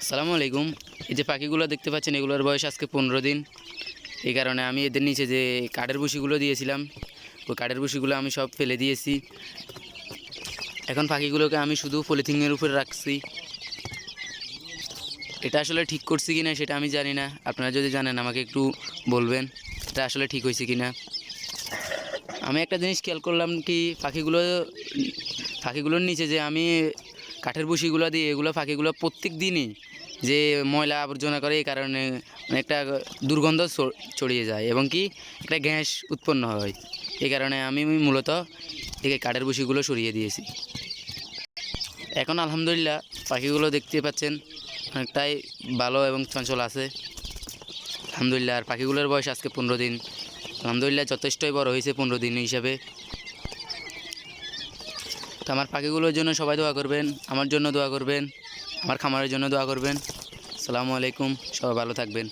আসসালামু আলাইকুম। এই যে পাখিগুলো দেখতে পাচ্ছেন, এগুলোর বয়স আজকে 15 দিন। এই কারণে আমি এদের নিচে যে কাঠের ভুসিগুলো দিয়েছিলাম, ওই কাঠের ভুসিগুলো আমি সব ফেলে দিয়েছি। এখন পাখিগুলোকে আমি শুধু পলিথিনের উপরে রাখছি। এটা আসলে ঠিক করছি কিনা সেটা আমি জানি না, আপনারা যদি জানেন আমাকে একটু বলবেন এটা আসলে ঠিক হয়েছে কিনা। আমি একটা জিনিস খেয়াল করলাম কি, পাখিগুলোর নিচে যে আমি কাঠের ভুসিগুলো দিই, এগুলো পাখিগুলো প্রত্যেক দিনই যে ময়লা আবর্জনা করে, এই কারণে একটা দুর্গন্ধ ছড়িয়ে যায় এবং কি একটা গ্যাস উৎপন্ন হয়। এই কারণে আমি মূলত এই কাঠের ভুসিগুলো সরিয়ে দিয়েছি। এখন আলহামদুলিল্লাহ পাখিগুলো দেখতে পাচ্ছেন অনেকটাই ভালো এবং চঞ্চল আছে আলহামদুলিল্লাহ। আর পাখিগুলোর বয়স আজকে 15 দিন, আলহামদুলিল্লাহ যথেষ্টই বড় হয়েছে 15 দিন হিসাবে। তো আমার পাখিগুলোর জন্য সবাই দোয়া করবেন, আমার জন্য দোয়া করবেন, আমার খামারের জন্য দোয়া করবেন। আসসালামু আলাইকুম, সবাই ভালো থাকবেন।